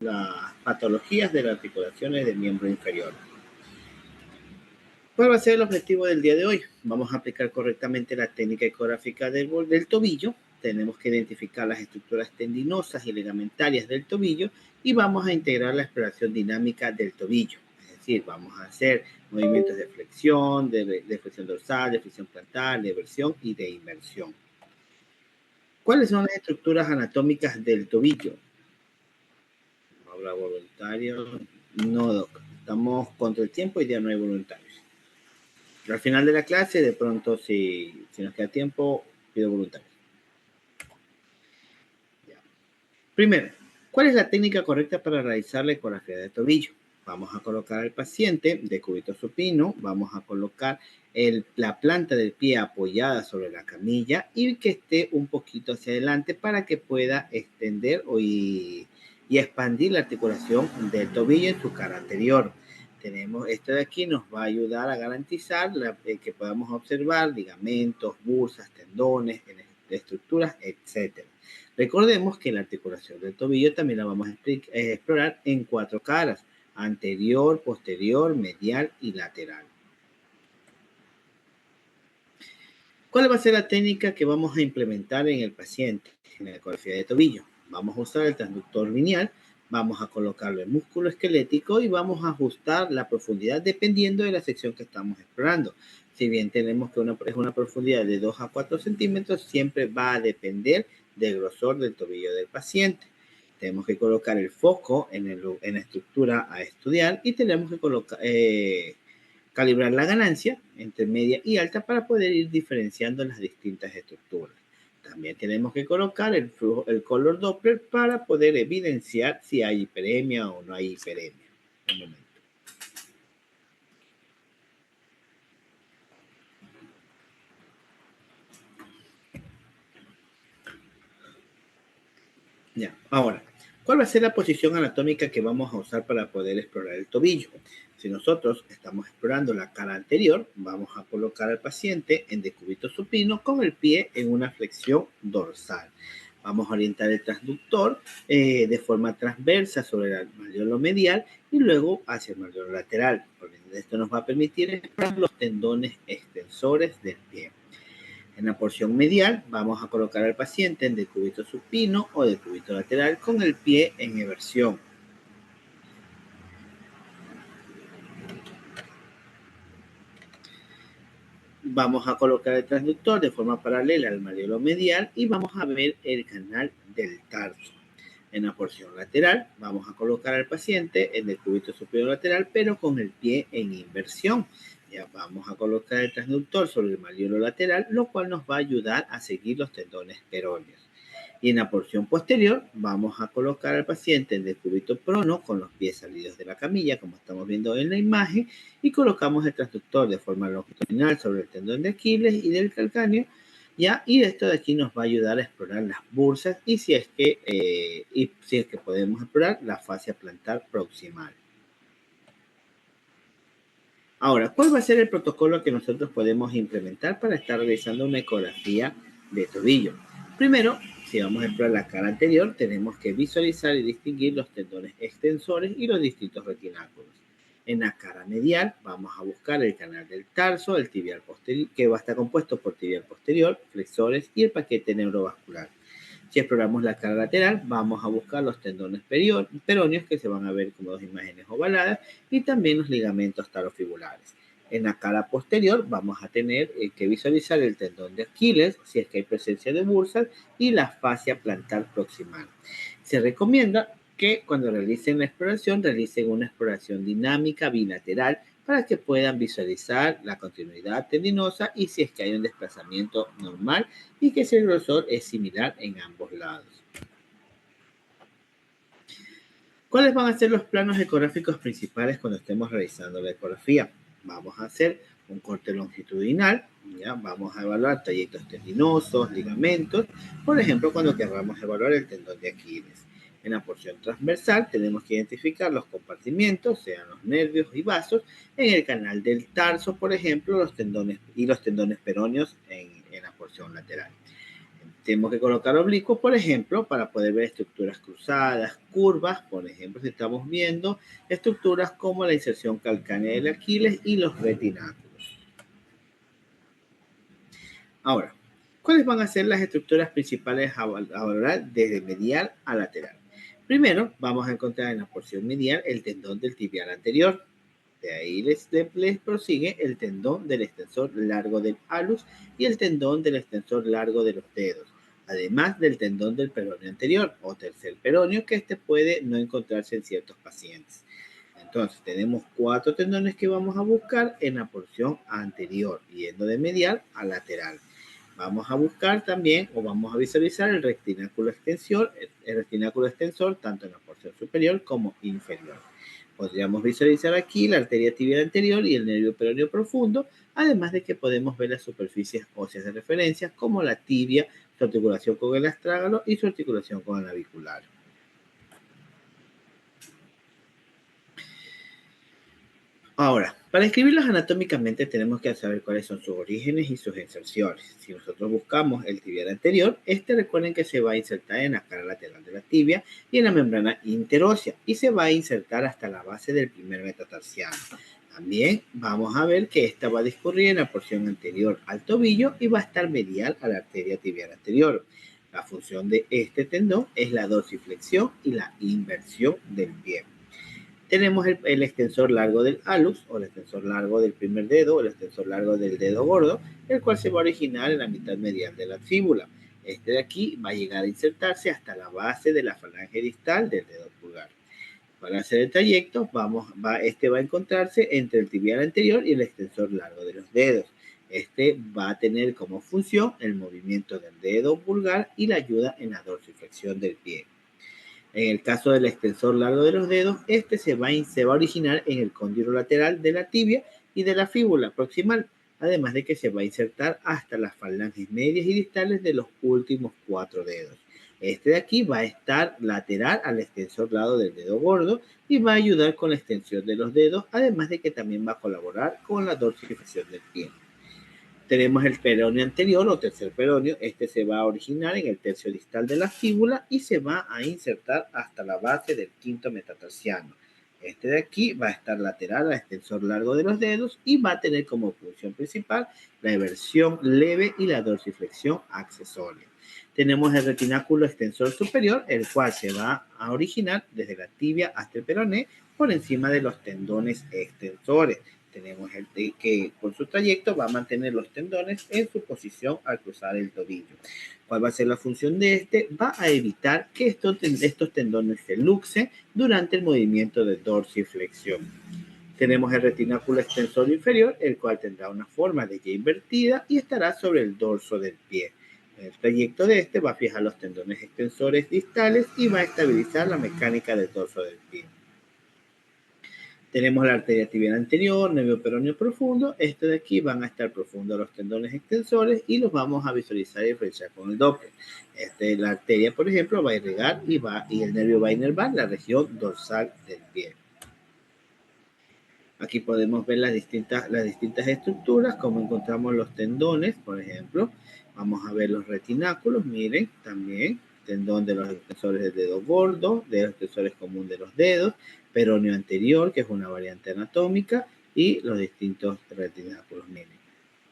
las patologías de las articulaciones del miembro inferior. ¿Cuál va a ser el objetivo del día de hoy? Vamos a aplicar correctamente la técnica ecográfica del tobillo. Tenemos que identificar las estructuras tendinosas y ligamentarias del tobillo y vamos a integrar la exploración dinámica del tobillo. Es decir, vamos a hacer movimientos de flexión, de flexión dorsal, de flexión plantar, de eversión y de inversión. ¿Cuáles son las estructuras anatómicas del tobillo? Habla voluntario. No, doc. Estamos contra el tiempo y ya no hay voluntarios. Al final de la clase, de pronto, si nos queda tiempo, pido voluntarios. Ya. Primero, ¿cuál es la técnica correcta para realizar la ecografía de tobillo? Vamos a colocar al paciente de cúbito supino, vamos a colocar la planta del pie apoyada sobre la camilla y que esté un poquito hacia adelante para que pueda extender y expandir la articulación del tobillo en su cara anterior. Tenemos esto de aquí, nos va a ayudar a garantizar que podamos observar ligamentos, bursas, tendones, estructuras, etc. Recordemos que la articulación del tobillo también la vamos a explorar en 4 caras: anterior, posterior, medial y lateral. ¿Cuál va a ser la técnica que vamos a implementar en el paciente en la ecografía de tobillo? Vamos a usar el transductor lineal, vamos a colocarlo en músculo esquelético y vamos a ajustar la profundidad dependiendo de la sección que estamos explorando. Si bien tenemos que es una profundidad de 2 a 4 centímetros, siempre va a depender del grosor del tobillo del paciente. Tenemos que colocar el foco en la estructura a estudiar y tenemos que calibrar la ganancia entre media y alta para poder ir diferenciando las distintas estructuras. También tenemos que colocar el color Doppler para poder evidenciar si hay hiperemia o no hay hiperemia. Un momento. Ya, ahora, ¿cuál va a ser la posición anatómica que vamos a usar para poder explorar el tobillo? Si nosotros estamos explorando la cara anterior, vamos a colocar al paciente en decúbito supino con el pie en una flexión dorsal. Vamos a orientar el transductor de forma transversa sobre el malleolo medial y luego hacia el malleolo lateral. Esto nos va a permitir explorar los tendones extensores del pie. En la porción medial vamos a colocar al paciente en decúbito supino o decúbito lateral con el pie en eversión. Vamos a colocar el transductor de forma paralela al malleolo medial y vamos a ver el canal del tarso. En la porción lateral vamos a colocar al paciente en decúbito superior lateral pero con el pie en inversión. Ya vamos a colocar el transductor sobre el malleolo lateral, lo cual nos va a ayudar a seguir los tendones peroneos. Y en la porción posterior vamos a colocar al paciente en decúbito prono con los pies salidos de la camilla, como estamos viendo en la imagen, y colocamos el transductor de forma longitudinal sobre el tendón de Aquiles y del calcáneo, ¿ya? Y esto de aquí nos va a ayudar a explorar las bursas y si es que podemos explorar la fascia plantar proximal. Ahora, ¿cuál va a ser el protocolo que nosotros podemos implementar para estar realizando una ecografía de tobillo? Primero, si vamos a explorar la cara anterior, tenemos que visualizar y distinguir los tendones extensores y los distintos retináculos. En la cara medial vamos a buscar el canal del tarso, el tibial posterior, que va a estar compuesto por tibial posterior, flexores y el paquete neurovascular. Si exploramos la cara lateral, vamos a buscar los tendones peroneos que se van a ver como dos imágenes ovaladas y también los ligamentos talofibulares. En la cara posterior vamos a tener que visualizar el tendón de Aquiles, si es que hay presencia de bursas, y la fascia plantar proximal. Se recomienda que cuando realicen la exploración, realicen una exploración dinámica bilateral para que puedan visualizar la continuidad tendinosa y si es que hay un desplazamiento normal y que ese grosor es similar en ambos lados. ¿Cuáles van a ser los planos ecográficos principales cuando estemos realizando la ecografía? Vamos a hacer un corte longitudinal, ¿ya? Vamos a evaluar trayectos tendinosos, ligamentos, por ejemplo, cuando queramos evaluar el tendón de Aquiles. En la porción transversal tenemos que identificar los compartimientos, sean los nervios y vasos, en el canal del tarso, por ejemplo, los tendones peroneos en la porción lateral. Tenemos que colocar oblicuos, por ejemplo, para poder ver estructuras cruzadas, curvas, por ejemplo, si estamos viendo estructuras como la inserción calcánea del Aquiles y los retináculos. Ahora, ¿cuáles van a ser las estructuras principales a valorar desde medial a lateral? Primero, vamos a encontrar en la porción medial el tendón del tibial anterior. De ahí les prosigue el tendón del extensor largo del halus y el tendón del extensor largo de los dedos, además del tendón del peroneo anterior o tercer peroneo, que este puede no encontrarse en ciertos pacientes. Entonces, tenemos 4 tendones que vamos a buscar en la porción anterior, yendo de medial a lateral. Vamos a buscar también, o vamos a visualizar el retináculo extensor, tanto en la porción superior como inferior. Podríamos visualizar aquí la arteria tibial anterior y el nervio peroneo profundo, además de que podemos ver las superficies óseas de referencia como la tibia, su articulación con el astrágalo y su articulación con el navicular. Ahora, para escribirlos anatómicamente tenemos que saber cuáles son sus orígenes y sus inserciones. Si nosotros buscamos el tibial anterior, recuerden que se va a insertar en la cara lateral de la tibia y en la membrana interósea y se va a insertar hasta la base del primer metatarsiano. También vamos a ver que esta va a discurrir en la porción anterior al tobillo y va a estar medial a la arteria tibial anterior. La función de este tendón es la dorsiflexión y la inversión del pie. Tenemos el extensor largo del hallux, o el extensor largo del primer dedo, o el extensor largo del dedo gordo, el cual se va a originar en la mitad medial de la fíbula. Este de aquí va a llegar a insertarse hasta la base de la falange distal del dedo pulgar. Para hacer el trayecto, este va a encontrarse entre el tibial anterior y el extensor largo de los dedos. Este va a tener como función el movimiento del dedo pulgar y la ayuda en la dorsiflexión del pie. En el caso del extensor largo de los dedos, se va a originar en el cóndilo lateral de la tibia y de la fíbula proximal, además de que se va a insertar hasta las falanges medias y distales de los últimos 4 dedos. Este de aquí va a estar lateral al extensor largo del dedo gordo y va a ayudar con la extensión de los dedos, además de que también va a colaborar con la dorsiflexión del pie. Tenemos el peroneo anterior o tercer peroneo. Se va a originar en el tercio distal de la fíbula y se va a insertar hasta la base del quinto metatarsiano. De aquí va a estar lateral al extensor largo de los dedos y va a tener como función principal la eversión leve y la dorsiflexión accesoria. Tenemos el retináculo extensor superior, el cual se va a originar desde la tibia hasta el peroné por encima de los tendones extensores. Tenemos que con su trayecto va a mantener los tendones en su posición al cruzar el tobillo. ¿Cuál va a ser la función de Va a evitar que estos tendones se luxen durante el movimiento de dorsiflexión. Tenemos el retináculo extensor inferior, el cual tendrá una forma de Y invertida y estará sobre el dorso del pie. El trayecto de va a fijar los tendones extensores distales y va a estabilizar la mecánica del dorso del pie. Tenemos la arteria tibial anterior, nervio peroneo profundo. De aquí van a estar profundos los tendones extensores y los vamos a visualizar y referenciar con el Doppler. La arteria, por ejemplo, va a irrigar y el nervio va a inervar la región dorsal del pie. Aquí podemos ver las distintas estructuras, como encontramos los tendones, por ejemplo. Vamos a ver los retináculos, miren, también tendón de los extensores del dedo gordo, de los extensores común de los dedos, peroneo anterior, que es una variante anatómica, y los distintos retináculos, miren.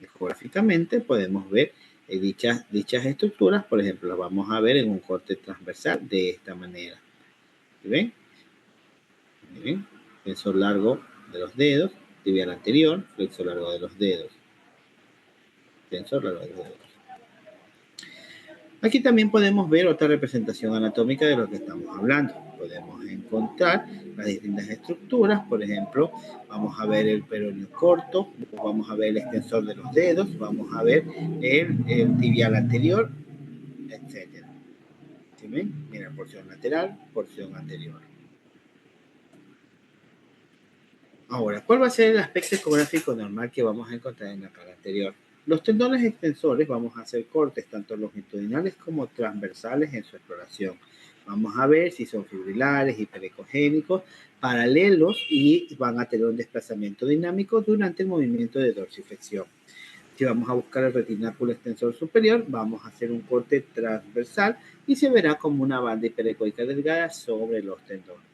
Geográficamente podemos ver dichas estructuras, por ejemplo, las vamos a ver en un corte transversal de esta manera. ¿Ven? Miren, extensor largo de los dedos, tibial anterior, flexor largo de los dedos, extensor largo de los dedos. Aquí también podemos ver otra representación anatómica de lo que estamos hablando. Podemos encontrar las distintas estructuras, por ejemplo, vamos a ver el peroneo corto, vamos a ver el extensor de los dedos, vamos a ver el tibial anterior, etc. ¿Sí ven? Mira, porción lateral, porción anterior. Ahora, ¿cuál va a ser el aspecto ecográfico normal que vamos a encontrar en la cara anterior? Los tendones extensores vamos a hacer cortes tanto longitudinales como transversales en su exploración. Vamos a ver si son fibrilares, hiperecogénicos, paralelos y van a tener un desplazamiento dinámico durante el movimiento de dorsiflexión. Si vamos a buscar el retináculo extensor superior, vamos a hacer un corte transversal y se verá como una banda hiperecoica delgada sobre los tendones.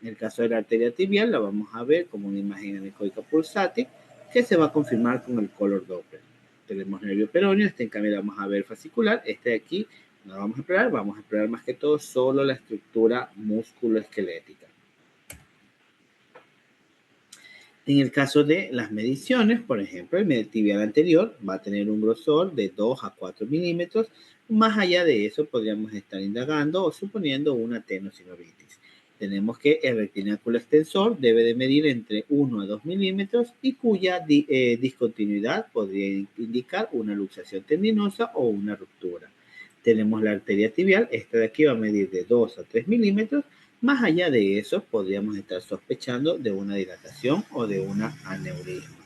En el caso de la arteria tibial, la vamos a ver como una imagen anecoica pulsátil que se va a confirmar con el color Doppler. Tenemos nervio peroneo, en cambio la vamos a ver fascicular. De aquí no vamos a explorar más que todo solo la estructura musculoesquelética. En el caso de las mediciones, por ejemplo, el tibial anterior va a tener un grosor de 2 a 4 milímetros. Más allá de eso, podríamos estar indagando o suponiendo una tenosinovitis. Tenemos que el retináculo extensor debe de medir entre 1 a 2 milímetros y cuya discontinuidad podría indicar una luxación tendinosa o una ruptura. Tenemos la arteria tibial, esta de aquí va a medir de 2 a 3 milímetros. Más allá de eso, podríamos estar sospechando de una dilatación o de una aneurisma.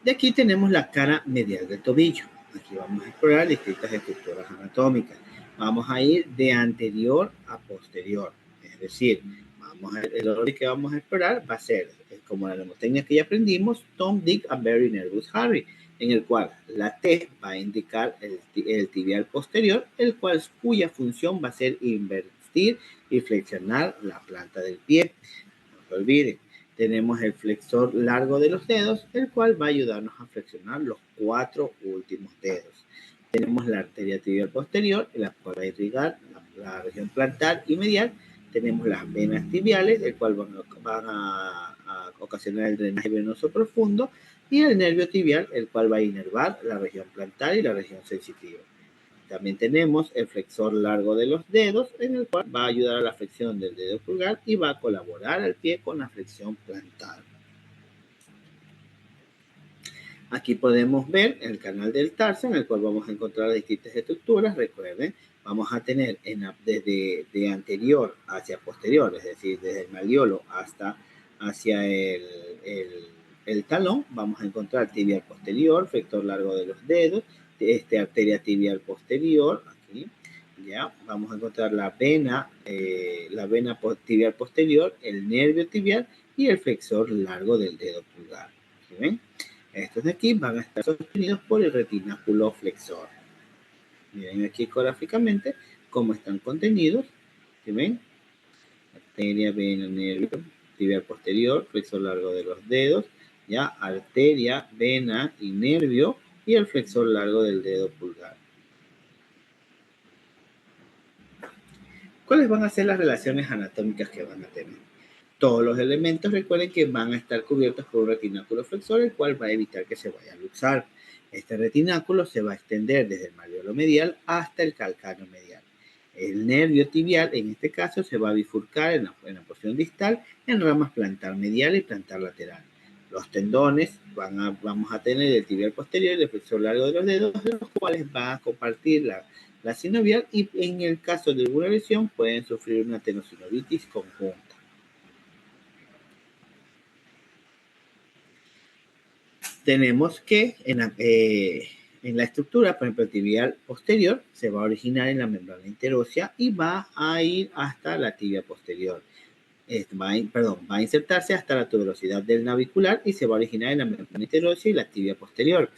De aquí tenemos la cara medial del tobillo. Aquí vamos a explorar distintas estructuras anatómicas. Vamos a ir de anterior a posterior. Es decir, el orden que vamos a explorar va a ser, como la mnemotecnia que ya aprendimos, Tom, Dick, and Very Nervous Harry, en el cual la T va a indicar el tibial posterior, cuya función va a ser invertir y flexionar la planta del pie. No se olviden, tenemos el flexor largo de los dedos, el cual va a ayudarnos a flexionar los 4 últimos dedos. Tenemos la arteria tibial posterior, la cual va a irrigar la región plantar y medial. Tenemos las venas tibiales, el cual van a ocasionar el drenaje venoso profundo, y el nervio tibial, el cual va a inervar la región plantar y la región sensitiva. También tenemos el flexor largo de los dedos, en el cual va a ayudar a la flexión del dedo pulgar y va a colaborar al pie con la flexión plantar. Aquí podemos ver el canal del tarso, en el cual vamos a encontrar distintas estructuras. Recuerden, vamos a tener desde de anterior hacia posterior, es decir, desde el malleolo hasta hacia el talón, vamos a encontrar tibial posterior, flexor largo de los dedos, arteria tibial posterior, aquí, ya, vamos a encontrar la vena tibial posterior, el nervio tibial y el flexor largo del dedo pulgar. ¿Sí ven? Estos de aquí van a estar sostenidos por el retináculo flexor. Miren aquí ecográficamente cómo están contenidos. ¿Sí ven? Arteria, vena, nervio, tibial posterior, flexor largo de los dedos, ya, arteria, vena y nervio, y el flexor largo del dedo pulgar. ¿Cuáles van a ser las relaciones anatómicas que van a tener? Todos los elementos, recuerden que van a estar cubiertos por un retináculo flexor, el cual va a evitar que se vaya a luxar. Este retináculo se va a extender desde el malleolo medial hasta el calcáneo medial. El nervio tibial, en este caso, se va a bifurcar en la porción distal en ramas plantar medial y plantar lateral. Los tendones vamos a tener el tibial posterior y el flexor largo de los dedos, los cuales van a compartir la sinovial, y en el caso de alguna lesión pueden sufrir una tenosinovitis conjunta. Tenemos que en la estructura, por ejemplo, el tibial posterior se va a originar en la membrana interósea y va a ir hasta la tibia posterior. Va a insertarse hasta la tuberosidad del navicular y se va a originar en la membrana interósea y la tibia posterior.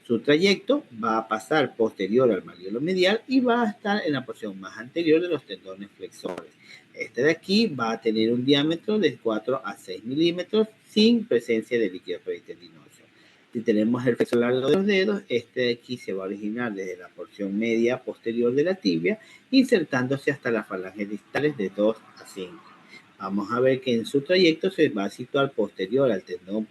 Su trayecto va a pasar posterior al malleolo medial y va a estar en la porción más anterior de los tendones flexores. Este de aquí va a tener un diámetro de 4 a 6 milímetros sin presencia de líquido peritendinoso. Si tenemos el flexor largo de los dedos, este de aquí se va a originar desde la porción media posterior de la tibia, insertándose hasta las falanges distales de 2 a 5. Vamos a ver que en su trayecto se va a situar posterior al tendón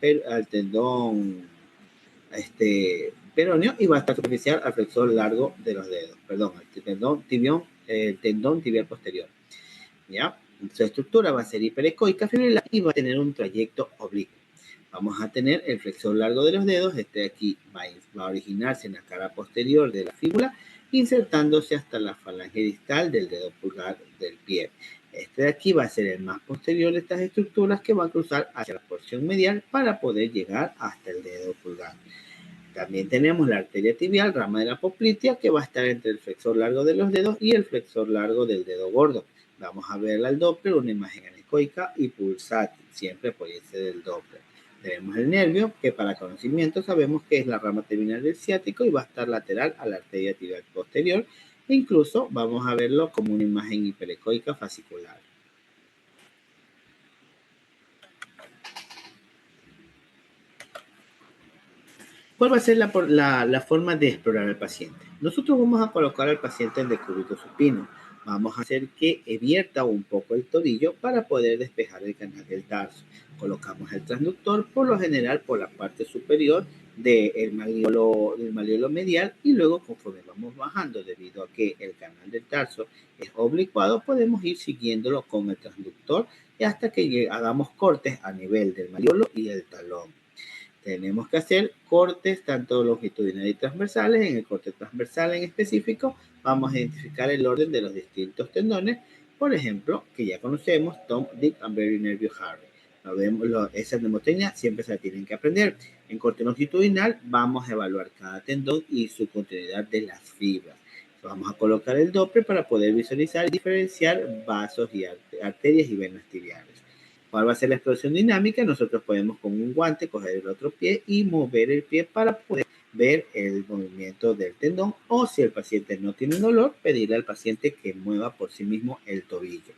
peroneo y va a estar superficial al flexor largo de los dedos, el tendón tibial posterior. ¿Ya? Su estructura va a ser hiperecoica fibrilar y va a tener un trayecto oblicuo. Vamos a tener el flexor largo de los dedos, este de aquí va a originarse en la cara posterior de la fíbula, insertándose hasta la falange distal del dedo pulgar del pie. Este de aquí va a ser el más posterior de estas estructuras, que va a cruzar hacia la porción medial para poder llegar hasta el dedo pulgar. También tenemos la arteria tibial, rama de la poplitea, que va a estar entre el flexor largo de los dedos y el flexor largo del dedo gordo. Vamos a ver al Doppler una imagen anecoica y pulsátil, siempre apóyense del Doppler. Tenemos el nervio, que para conocimiento sabemos que es la rama terminal del ciático y va a estar lateral a la arteria tibial posterior. E incluso vamos a verlo como una imagen hiperecoica fascicular. ¿Cuál va a ser la forma de explorar al paciente? Nosotros vamos a colocar al paciente en decúbito supino. Vamos a hacer que vierta un poco el tobillo para poder despejar el canal del tarso. Colocamos el transductor por lo general por la parte superior del malleolo medial y luego conforme vamos bajando debido a que el canal del tarso es oblicuado podemos ir siguiéndolo con el transductor hasta que hagamos cortes a nivel del malleolo y el talón. Tenemos que hacer cortes tanto longitudinales y transversales. En el corte transversal en específico vamos a identificar el orden de los distintos tendones, por ejemplo, que ya conocemos, Tom, Dick and Harry Nervio Harry. Esa mnemotecnia siempre se la tienen que aprender. En corte longitudinal vamos a evaluar cada tendón y su continuidad de las fibras. Vamos a colocar el Doppler para poder visualizar y diferenciar vasos y arterias y venas tibiales. ¿Cuál va a ser la explosión dinámica? Nosotros podemos con un guante coger el otro pie y mover el pie para poder ver el movimiento del tendón, o si el paciente no tiene dolor, pedirle al paciente que mueva por sí mismo el tobillo.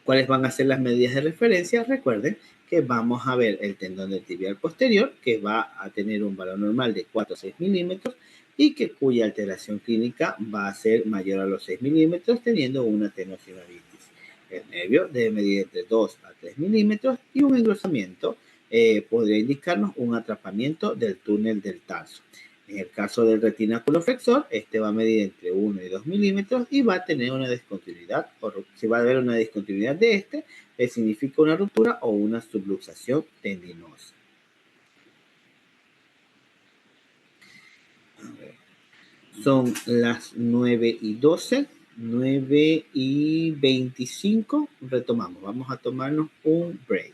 ¿Cuáles van a ser las medidas de referencia? Recuerden que vamos a ver el tendón del tibial posterior, que va a tener un valor normal de 4 a 6 milímetros y cuya alteración clínica va a ser mayor a los 6 milímetros, teniendo una tenosinoditis. El nervio debe medir entre 2 a 3 milímetros y un engrosamiento podría indicarnos un atrapamiento del túnel del tarso. En el caso del retináculo flexor, este va a medir entre 1 y 2 milímetros y va a tener una discontinuidad, o si va a haber una discontinuidad de este, significa una ruptura o una subluxación tendinosa. Son las 9:12, 9:25. Retomamos. Vamos a tomarnos un break.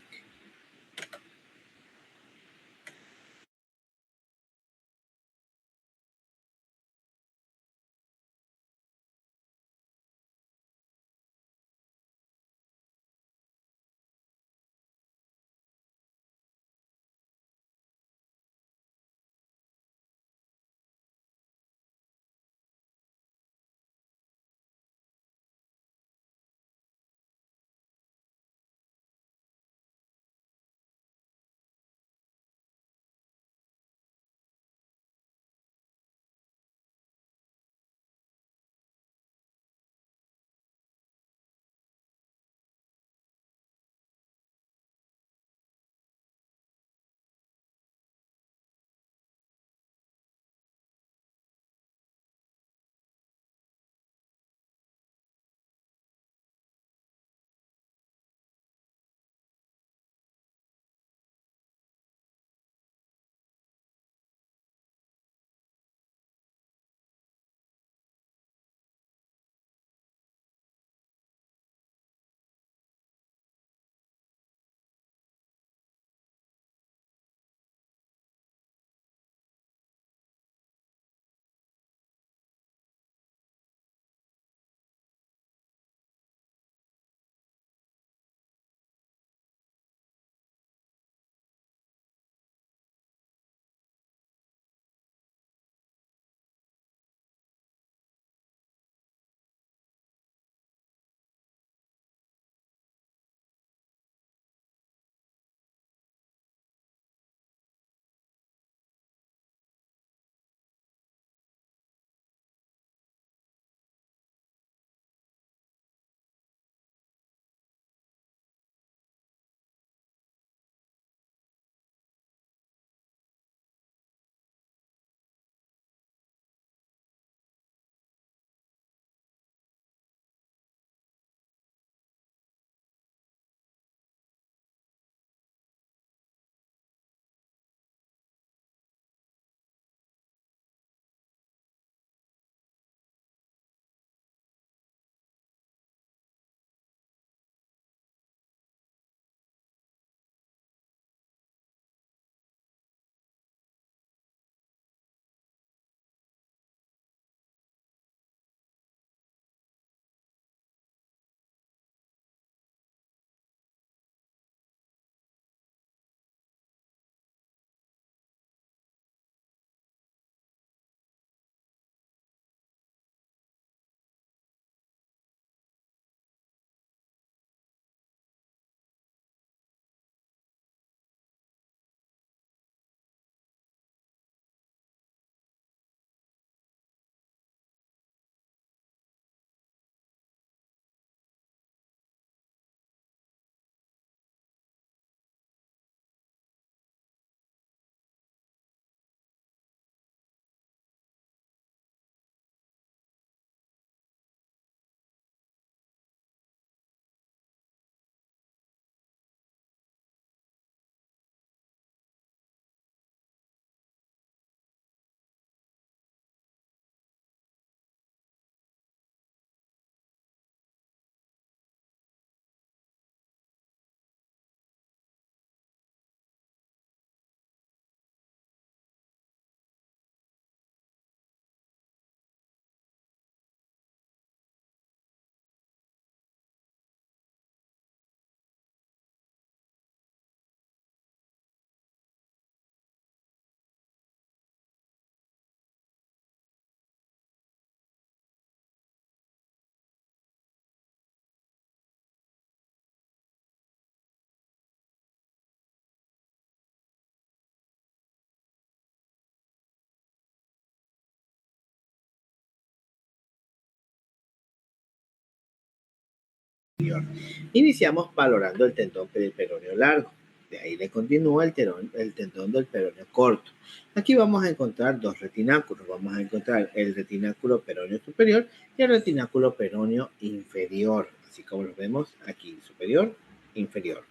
Iniciamos valorando el tendón del peroneo largo. De ahí le continúa el tendón del peroneo corto. Aquí vamos a encontrar dos retináculos. Vamos a encontrar el retináculo peroneo superior y el retináculo peroneo inferior. Así como lo vemos aquí, superior, inferior.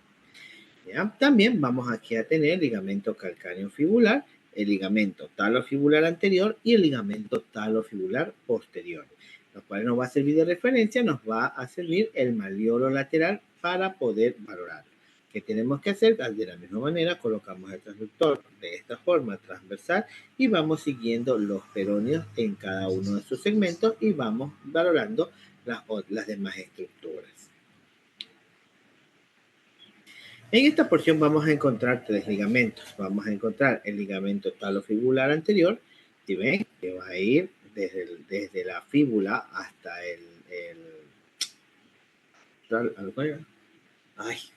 ¿Ya? También vamos aquí a tener el ligamento calcáneo fibular, el ligamento talofibular anterior y el ligamento talofibular posterior, lo cual nos va a servir de referencia, nos va a servir el malleolo lateral para poder valorar. ¿Qué tenemos que hacer? De la misma manera, colocamos el transductor de esta forma transversal y vamos siguiendo los peroneos en cada uno de sus segmentos y vamos valorando las demás estructuras. En esta porción vamos a encontrar tres ligamentos. Vamos a encontrar el ligamento talofibular anterior, ¿sí ven? Que va a ir desde la fíbula hasta el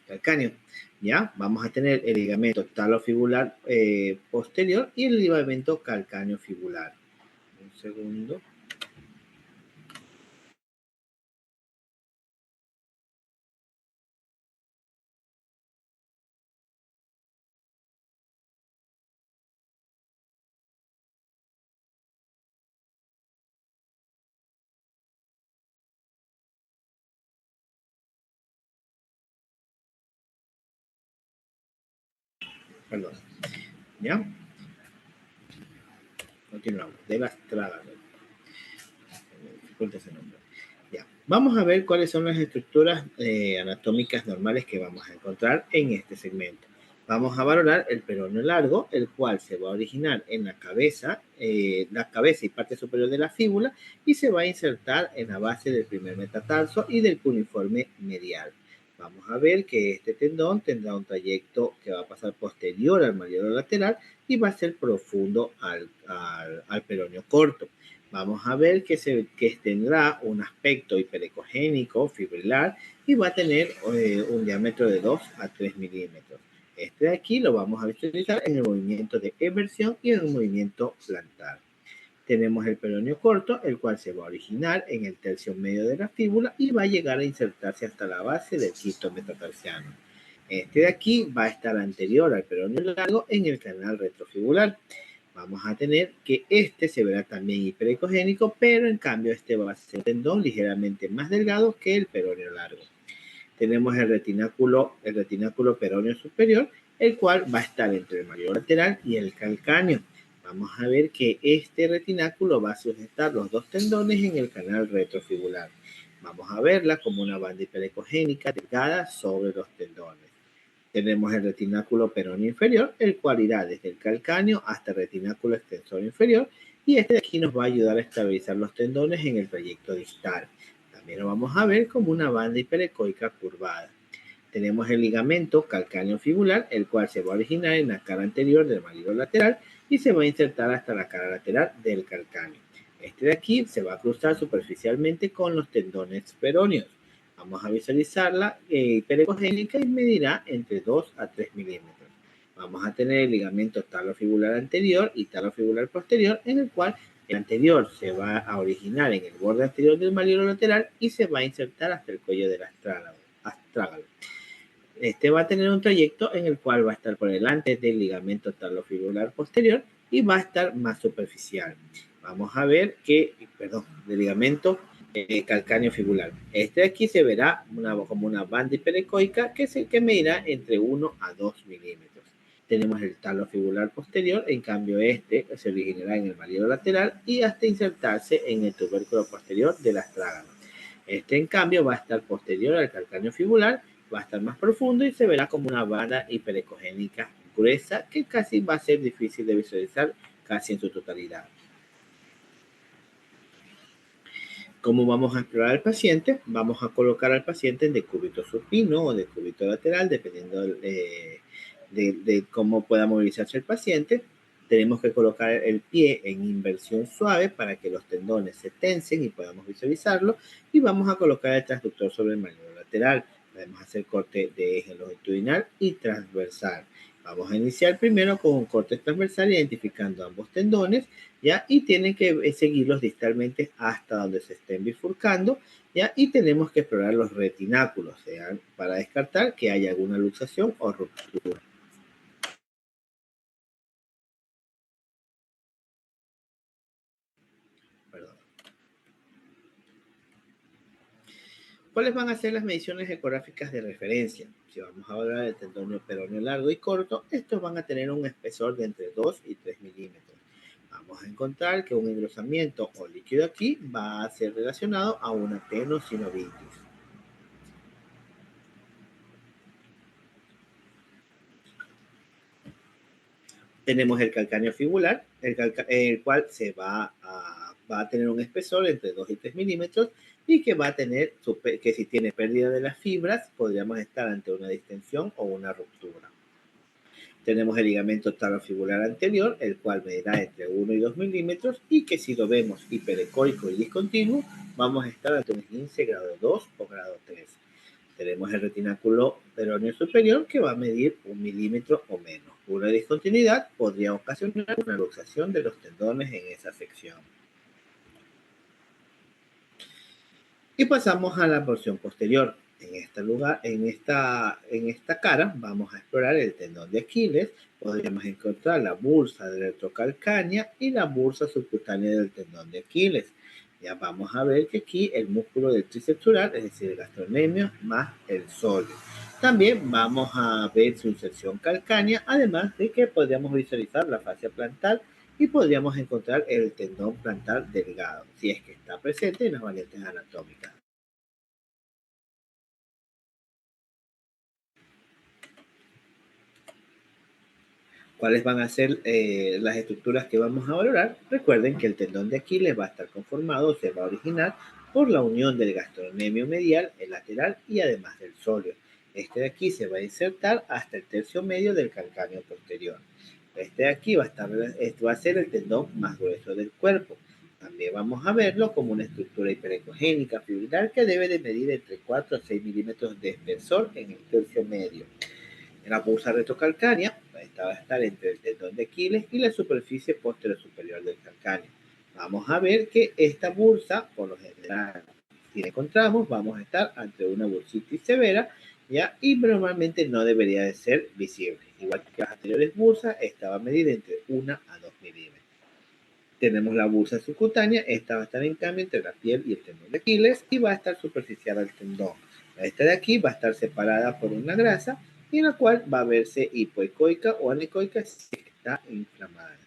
calcáneo. ¿Ya? Vamos a tener el ligamento talofibular posterior y el ligamento calcáneo fibular. Un segundo. Perdón. ¿Ya? Continuamos. De las tragas. Disculpe ese nombre. Ya. Vamos a ver cuáles son las estructuras anatómicas normales que vamos a encontrar en este segmento. Vamos a valorar el peroneo largo, el cual se va a originar en la cabeza y parte superior de la fíbula y se va a insertar en la base del primer metatarso y del cuneiforme medial. Vamos a ver que este tendón tendrá un trayecto que va a pasar posterior al malleolo lateral y va a ser profundo al peroneo corto. Vamos a ver que tendrá un aspecto hiperecogénico, fibrilar, y va a tener un diámetro de 2 a 3 milímetros. Este de aquí lo vamos a visualizar en el movimiento de eversión y en el movimiento plantar. Tenemos el peroneo corto, el cual se va a originar en el tercio medio de la fíbula y va a llegar a insertarse hasta la base del quinto metatarsiano. Este de aquí va a estar anterior al peroneo largo en el canal retrofibular. Vamos a tener que este se verá también hiperecogénico, pero en cambio este va a ser un tendón ligeramente más delgado que el peroneo largo. Tenemos el retináculo peroneo superior, el cual va a estar entre el malleolo lateral y el calcáneo. Vamos a ver que este retináculo va a sujetar los dos tendones en el canal retrofibular. Vamos a verla como una banda hiperecogénica delgada sobre los tendones. Tenemos el retináculo peroneo inferior, el cual irá desde el calcáneo hasta el retináculo extensor inferior, y este de aquí nos va a ayudar a estabilizar los tendones en el trayecto distal. También lo vamos a ver como una banda hiperecoica curvada. Tenemos el ligamento calcáneo fibular, el cual se va a originar en la cara anterior del malleolo lateral y se va a insertar hasta la cara lateral del calcáneo. Este de aquí se va a cruzar superficialmente con los tendones peroneos. Vamos a visualizarla hiperecogénica y medirá entre 2 a 3 milímetros. Vamos a tener el ligamento talofibular anterior y talofibular posterior, en el cual el anterior se va a originar en el borde anterior del malleolo lateral y se va a insertar hasta el cuello del astrágalo. Este va a tener un trayecto en el cual va a estar por delante del ligamento talofibular posterior y va a estar más superficial. Vamos a ver del ligamento calcáneo fibular. Este de aquí se verá como una banda hiperecoica que medirá entre 1 a 2 milímetros. Tenemos el talofibular posterior, en cambio este se originará en el malleolo lateral y hasta insertarse en el tubérculo posterior del astrágalo. Este, en cambio, va a estar posterior al calcáneo fibular, va a estar más profundo y se verá como una banda hiperecogénica gruesa que casi va a ser difícil de visualizar casi en su totalidad. ¿Cómo vamos a explorar al paciente? Vamos a colocar al paciente en decúbito supino o decúbito lateral, dependiendo de cómo pueda movilizarse el paciente. Tenemos que colocar el pie en inversión suave para que los tendones se tensen y podamos visualizarlo. Y vamos a colocar el transductor sobre el malleolo lateral. Podemos hacer corte de eje longitudinal y transversal. Vamos a iniciar primero con un corte transversal identificando ambos tendones, ¿ya? Y tienen que seguirlos distalmente hasta donde se estén bifurcando, ¿ya? Y tenemos que explorar los retináculos, ¿ya? Para descartar que haya alguna luxación o ruptura. Perdón. ¿Cuáles van a ser las mediciones ecográficas de referencia? Si vamos a hablar del tendón peroneo largo y corto, estos van a tener un espesor de entre 2 y 3 milímetros. Vamos a encontrar que un engrosamiento o líquido aquí va a ser relacionado a una tenosinovitis. Tenemos el calcáneo fibular, el cual va a tener un espesor entre 2 y 3 milímetros y que va a tener, que si tiene pérdida de las fibras, podríamos estar ante una distensión o una ruptura. Tenemos el ligamento talofibular anterior, el cual medirá entre 1 y 2 milímetros y que si lo vemos hiperecoico y discontinuo, vamos a estar ante un esguince grado 2 o grado 3. Tenemos el retináculo peroneo superior que va a medir 1 milímetro o menos. Una discontinuidad podría ocasionar una luxación de los tendones en esa sección. Y pasamos a la porción posterior. En esta cara vamos a explorar el tendón de Aquiles. Podríamos encontrar la bursa retrocalcánea y la bursa subcutánea del tendón de Aquiles. Ya vamos a ver que aquí el músculo del tríceps, es decir, el gastrocnemio más el sóleo. También vamos a ver su inserción calcánea, además de que podríamos visualizar la fascia plantar y podríamos encontrar el tendón plantar delgado, si es que está presente en las variantes anatómicas. ¿Cuáles van a ser las estructuras que vamos a valorar? Recuerden que el tendón de Aquiles va a estar conformado, se va a originar por la unión del gastrocnemio medial, el lateral y además del sóleo. Este de aquí se va a insertar hasta el tercio medio del calcáneo posterior. Este de aquí va a ser el tendón más grueso del cuerpo. También vamos a verlo como una estructura hiperecogénica fibrilar que debe de medir entre 4 a 6 milímetros de espesor en el tercio medio. En la bursa retrocalcánea, esta va a estar entre el tendón de Aquiles y la superficie posterior superior del calcáneo. Vamos a ver que esta bursa, por lo general, si la encontramos, vamos a estar ante una bursitis severa, ¿ya? Y normalmente no debería de ser visible. Igual que las anteriores bursas, esta va a medir entre 1 a 2 milímetros. Tenemos la bursa subcutánea, esta va a estar en cambio entre la piel y el tendón de Aquiles y va a estar superficial al tendón. Esta de aquí va a estar separada por una grasa y en la cual va a verse hipoecoica o anecoica si está inflamada.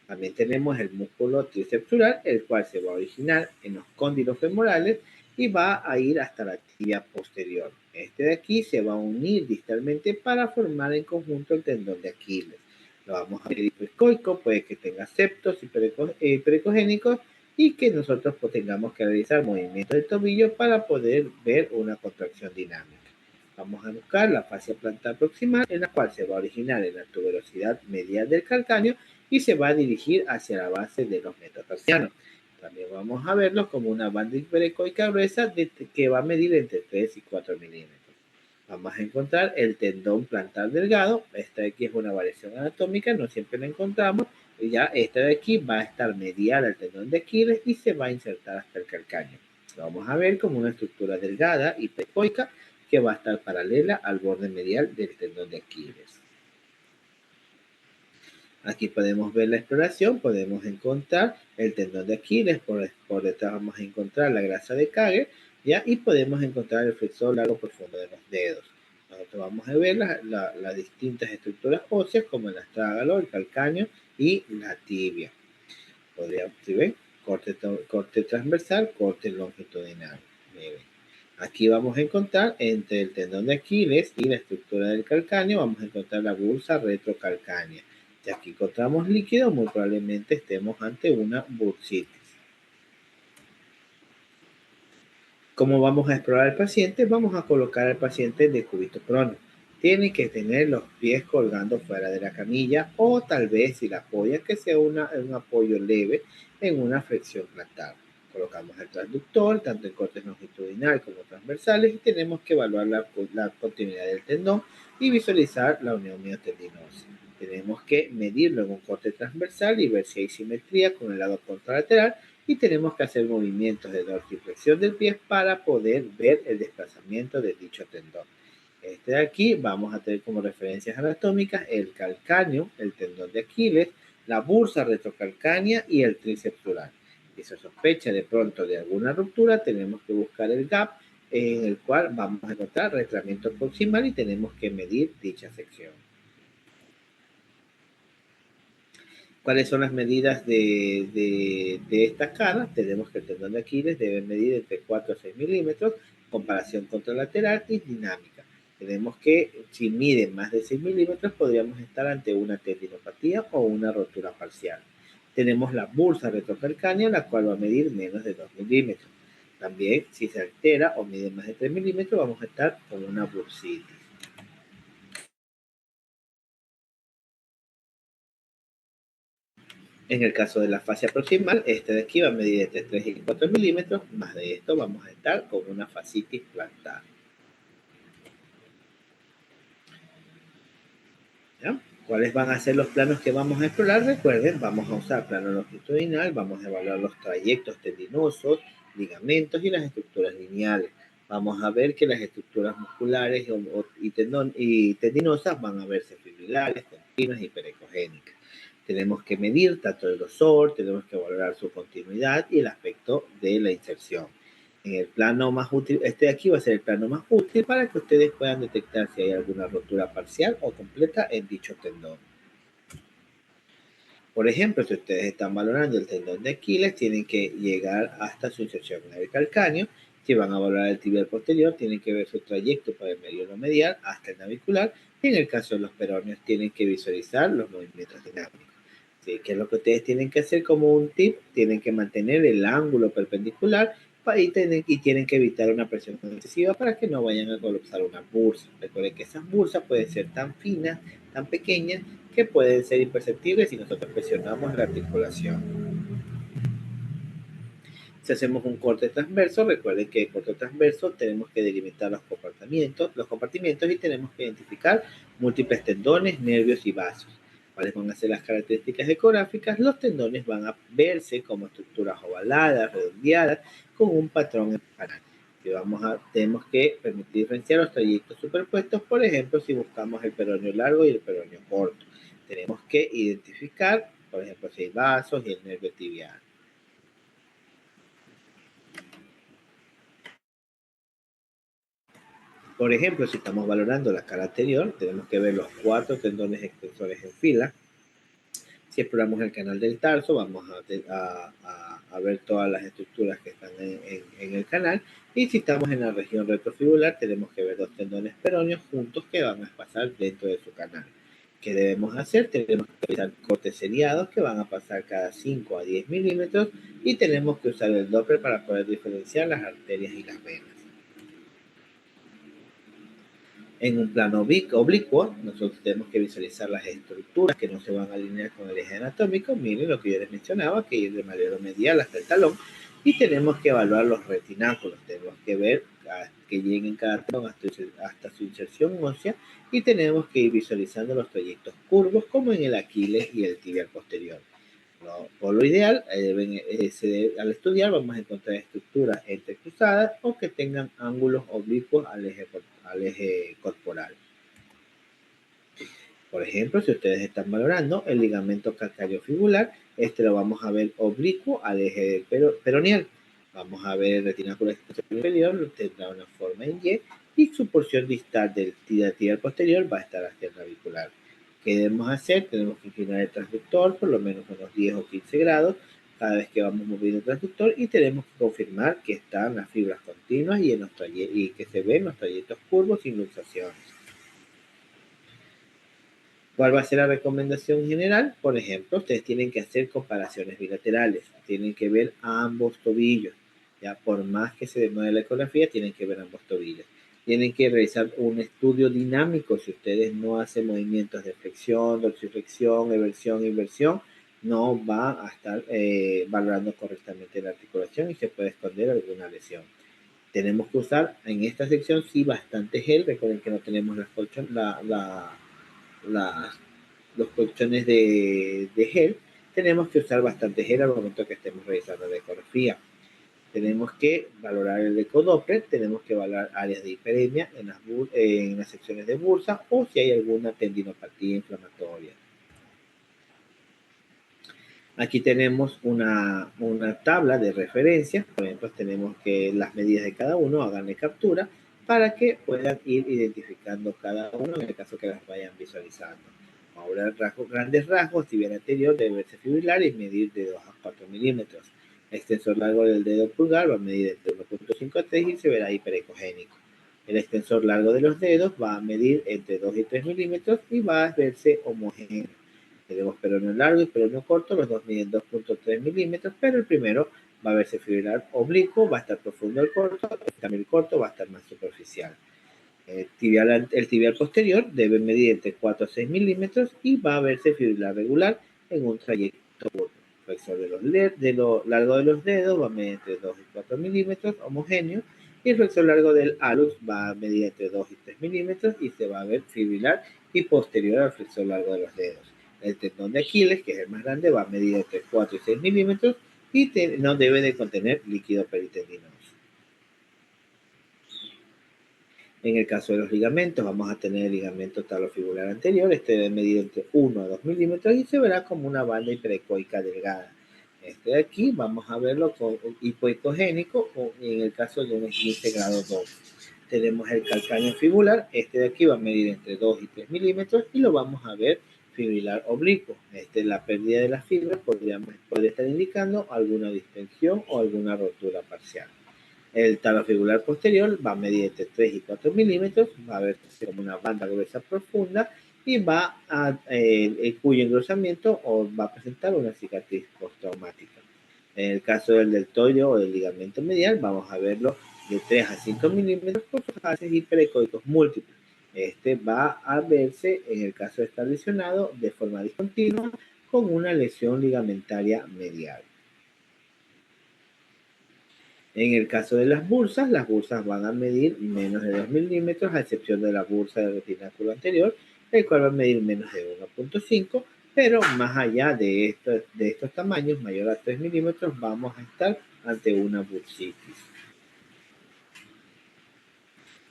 También tenemos el músculo tricepsural, el cual se va a originar en los cóndilos femorales y va a ir hasta la tibia posterior. Este de aquí se va a unir distalmente para formar en conjunto el tendón de Aquiles. Lo vamos a ver hipoecoico, puede que tenga septos hiperecogénicos y que nosotros pues, tengamos que realizar movimientos de tobillo para poder ver una contracción dinámica. Vamos a buscar la fascia plantar proximal, en la cual se va a originar en la tuberosidad medial del calcáneo y se va a dirigir hacia la base de los metatarsianos. También vamos a verlo como una banda hiperecoica gruesa que va a medir entre 3 y 4 milímetros. Vamos a encontrar el tendón plantar delgado. Esta de aquí es una variación anatómica, no siempre la encontramos. Y ya esta de aquí va a estar medial al tendón de Aquiles y se va a insertar hasta el calcáneo. Lo vamos a ver como una estructura delgada y hipoica que va a estar paralela al borde medial del tendón de Aquiles. Aquí podemos ver la exploración, podemos encontrar el tendón de Aquiles, por detrás vamos a encontrar la grasa de Kage, ¿ya? Y podemos encontrar el flexor largo profundo de los dedos. Nosotros vamos a ver las distintas estructuras óseas como el astrágalo, el calcáneo y la tibia. Podríamos, si ven, corte transversal, corte longitudinal. Miren. Aquí vamos a encontrar entre el tendón de Aquiles y la estructura del calcáneo, vamos a encontrar la bursa retrocalcánea. Si aquí encontramos líquido, muy probablemente estemos ante una bursitis. ¿Cómo vamos a explorar al paciente? Vamos a colocar al paciente de cúbito prono. Tiene que tener los pies colgando fuera de la camilla o tal vez si la apoya que sea un apoyo leve en una flexión plantar. Colocamos el transductor tanto en cortes longitudinal como transversales y tenemos que evaluar la continuidad del tendón y visualizar la unión miotendinosa. Tenemos que medirlo en un corte transversal y ver si hay simetría con el lado contralateral y tenemos que hacer movimientos de dorsiflexión del pie para poder ver el desplazamiento de dicho tendón. Este de aquí vamos a tener como referencias anatómicas el calcáneo, el tendón de Aquiles, la bursa retrocalcánea y el tríceps dural. Si se sospecha de pronto de alguna ruptura, tenemos que buscar el gap en el cual vamos a encontrar retramiento proximal y tenemos que medir dicha sección. ¿Cuáles son las medidas de esta cara? Tenemos que el tendón de Aquiles debe medir entre 4 a 6 milímetros, comparación contralateral y dinámica. Tenemos que, si mide más de 6 milímetros, podríamos estar ante una tendinopatía o una rotura parcial. Tenemos la bursa retrocalcánea, la cual va a medir menos de 2 milímetros. También, si se altera o mide más de 3 milímetros, vamos a estar con una bursitis. En el caso de la fascia proximal, este de aquí va a medir entre 3 y 4 milímetros, más de esto vamos a estar con una fascitis plantar. ¿Ya? ¿Cuáles van a ser los planos que vamos a explorar? Recuerden, vamos a usar plano longitudinal, vamos a evaluar los trayectos tendinosos, ligamentos y las estructuras lineales. Vamos a ver que las estructuras musculares y tendinosas van a verse fibrilares, continuas y perecogénicas. Tenemos que medir tanto el grosor, tenemos que valorar su continuidad y el aspecto de la inserción. En el plano más útil, este de aquí va a ser el plano más útil para que ustedes puedan detectar si hay alguna rotura parcial o completa en dicho tendón. Por ejemplo, si ustedes están valorando el tendón de Aquiles, tienen que llegar hasta su inserción en el calcáneo. Si van a valorar el tibial posterior, tienen que ver su trayecto para el mediano medial hasta el navicular. Y en el caso de los peroneos, tienen que visualizar los movimientos dinámicos. ¿Sí? ¿Qué es lo que ustedes tienen que hacer como un tip? Tienen que mantener el ángulo perpendicular y tienen que evitar una presión excesiva para que no vayan a colapsar una bursa. Recuerden que esas bursas pueden ser tan finas, tan pequeñas, que pueden ser imperceptibles si nosotros presionamos la articulación. Si hacemos un corte transverso, recuerden que el corte transverso tenemos que delimitar los compartimientos y tenemos que identificar múltiples tendones, nervios y vasos. ¿Cuáles van a ser las características ecográficas? Los tendones van a verse como estructuras ovaladas, redondeadas, con un patrón espanal. Tenemos que permitir diferenciar los trayectos superpuestos, por ejemplo, si buscamos el peroneo largo y el peroneo corto. Tenemos que identificar, por ejemplo, si hay vasos y el nervio tibial. Por ejemplo, si estamos valorando la cara anterior, tenemos que ver los 4 tendones extensores en fila. Si exploramos el canal del tarso, vamos a ver todas las estructuras que están en el canal. Y si estamos en la región retrofibular, tenemos que ver 2 tendones peroneos juntos que van a pasar dentro de su canal. ¿Qué debemos hacer? Tenemos que realizar cortes seriados que van a pasar cada 5 a 10 milímetros y tenemos que usar el Doppler para poder diferenciar las arterias y las venas. En un plano oblicuo, nosotros tenemos que visualizar las estructuras que no se van a alinear con el eje anatómico. Miren lo que yo les mencionaba, que ir de manera medial hasta el talón. Y tenemos que evaluar los retináculos. Tenemos que ver que lleguen cada talón hasta su inserción ósea. Y tenemos que ir visualizando los trayectos curvos, como en el Aquiles y el tibial posterior. Por lo ideal, al estudiar vamos a encontrar estructuras entrecruzadas o que tengan ángulos oblicuos al eje corporal. Por ejemplo, si ustedes están valorando el ligamento calcáreo-fibular, este lo vamos a ver oblicuo al eje peroneal. Vamos a ver el retináculo inferior, tendrá una forma en y su porción distal del tibial posterior va a estar hacia el navicular. ¿Qué debemos hacer? Tenemos que inclinar el transductor por lo menos unos 10 o 15 grados cada vez que vamos moviendo el transductor y tenemos que confirmar que están las fibras continuas y que se ven los trayectos curvos sin luxaciones. ¿Cuál va a ser la recomendación general? Por ejemplo, ustedes tienen que hacer comparaciones bilaterales, tienen que ver ambos tobillos, ya por más que se demore la ecografía, tienen que ver ambos tobillos. Tienen que realizar un estudio dinámico. Si ustedes no hacen movimientos de flexión, dorsiflexión, eversión, inversión, no va a estar valorando correctamente la articulación y se puede esconder alguna lesión. Tenemos que usar en esta sección sí bastante gel. Recuerden que no tenemos los colchones de gel. Tenemos que usar bastante gel al momento que estemos realizando la ecografía. Tenemos que valorar el ecodoppler, tenemos que valorar áreas de hiperemia en las secciones de bursa o si hay alguna tendinopatía inflamatoria. Aquí tenemos una tabla de referencia. Por ejemplo, tenemos que las medidas de cada uno, haganle captura para que puedan ir identificando cada uno en el caso que las vayan visualizando. Ahora, grandes rasgos, tibial anterior debe verse fibrilar y medir de 2 a 4 milímetros. El extensor largo del dedo pulgar va a medir entre 1.5 a 3 y se verá hiperecogénico. El extensor largo de los dedos va a medir entre 2 y 3 milímetros y va a verse homogéneo. Tenemos peroneo largo y peroneo corto, los dos miden 2.3 milímetros, pero el primero va a verse fibrilar oblicuo, va a estar profundo el corto, también el corto va a estar más superficial. El tibial posterior debe medir entre 4 a 6 milímetros y va a verse fibrilar regular en un trayecto curvo. El flexor de lo largo de los dedos va a medir entre 2 y 4 milímetros, homogéneo, y el flexor largo del hallux va a medir entre 2 y 3 milímetros y se va a ver fibrilar y posterior al flexor largo de los dedos. El tendón de Aquiles, que es el más grande, va a medir entre 4 y 6 milímetros y no debe de contener líquido peritendinoso. En el caso de los ligamentos, vamos a tener el ligamento talofibular anterior. Este debe medir entre 1 a 2 milímetros y se verá como una banda hiperecoica delgada. Este de aquí vamos a verlo con hipoecogénico o en el caso de un esguince grado 2. Tenemos el calcáneo fibular. Este de aquí va a medir entre 2 y 3 milímetros y lo vamos a ver fibrilar oblicuo. La pérdida de las fibras podría estar indicando alguna distensión o alguna rotura parcial. El talofibular posterior va a medir entre 3 y 4 milímetros, va a verse como una banda gruesa profunda y cuyo engrosamiento va a presentar una cicatriz postraumática. En el caso del deltoide o del ligamento medial, vamos a verlo de 3 a 5 milímetros por sus haces hiperecoicos múltiples. Este va a verse, en el caso de estar lesionado, de forma discontinua con una lesión ligamentaria medial. En el caso de las bursas van a medir menos de 2 milímetros, a excepción de la bursa del retináculo anterior, el cual va a medir menos de 1.5, pero más allá de estos tamaños, mayor a 3 milímetros, vamos a estar ante una bursitis.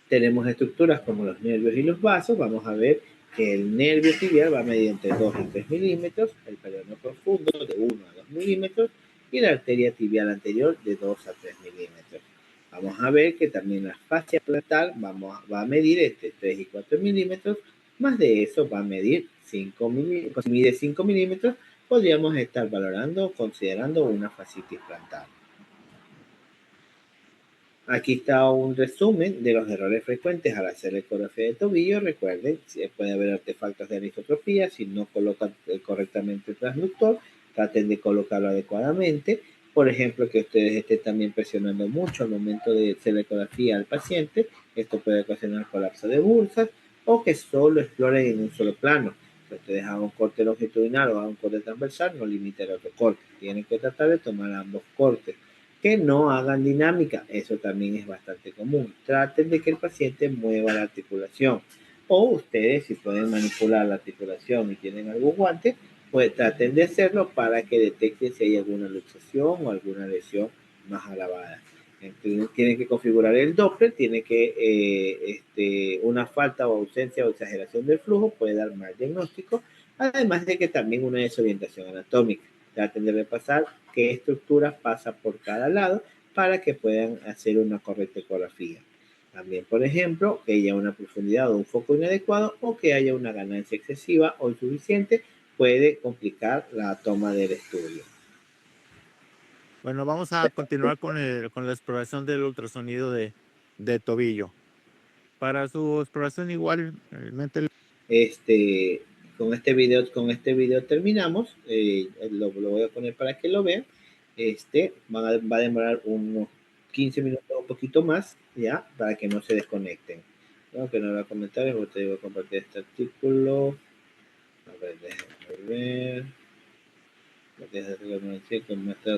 Tenemos estructuras como los nervios y los vasos. Vamos a ver que el nervio tibial va a medir entre 2 y 3 milímetros, el peroneo profundo de 1 a 2 milímetros y la arteria tibial anterior de 2 a 3 milímetros. Vamos a ver que también la fascia plantar va a medir entre 3 y 4 milímetros, más de eso va a medir 5 milímetros. Si mide 5 milímetros, podríamos estar considerando una fascitis plantar. Aquí está un resumen de los errores frecuentes al hacer ecografía de tobillo. Recuerden, puede haber artefactos de anisotropía. Si no colocan correctamente el transductor, traten de colocarlo adecuadamente. Por ejemplo, que ustedes estén también presionando mucho al momento de hacer la ecografía al paciente. Esto puede ocasionar colapso de bursas o que solo exploren en un solo plano. Si ustedes hagan un corte longitudinal o hagan un corte transversal, no limiten el otro corte. Tienen que tratar de tomar ambos cortes. Que no hagan dinámica, eso también es bastante común. Traten de que el paciente mueva la articulación. O ustedes, si pueden manipular la articulación y tienen algún guante, pues traten de hacerlo para que detecten si hay alguna luxación o alguna lesión más agravada. Entonces, tienen que configurar el Doppler, tiene que una falta o ausencia o exageración del flujo puede dar mal diagnóstico, además de que también una desorientación anatómica. Traten de repasar qué estructura pasa por cada lado para que puedan hacer una correcta ecografía. También, por ejemplo, que haya una profundidad o un foco inadecuado o que haya una ganancia excesiva o insuficiente puede complicar la toma del estudio. Bueno, vamos a continuar con la exploración del ultrasonido de tobillo. Para su exploración igualmente. Con este video terminamos. Lo voy a poner para que lo vean. Va a demorar unos 15 minutos o un poquito más, ya, para que no se desconecten. Que no haga comentarios, porque voy a compartir este artículo. A ver, déjenme ver.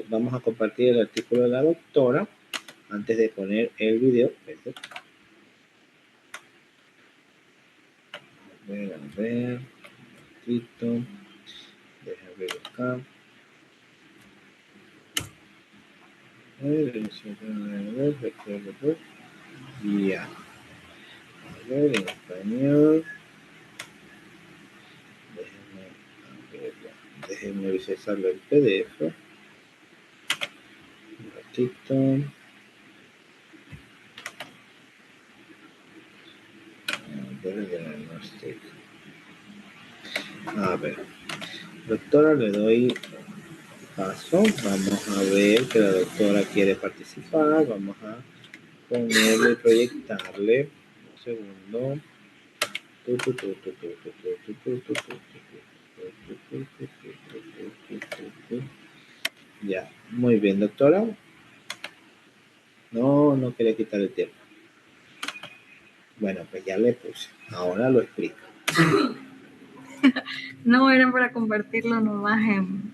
Vamos a compartir el artículo de la doctora antes de poner el video. A ver, un poquito. Deja ver acá. Ya. A ver, en español. Déjenme visualizarlo en PDF. Un ratito. A ver, doctora, le doy paso. Vamos a ver que la doctora quiere participar. Vamos a ponerle y proyectarle. Un segundo. Ya, muy bien, doctora. No, no quería quitar el tiempo. Bueno, pues ya le puse. Ahora lo explico. No era para compartirlo nomás en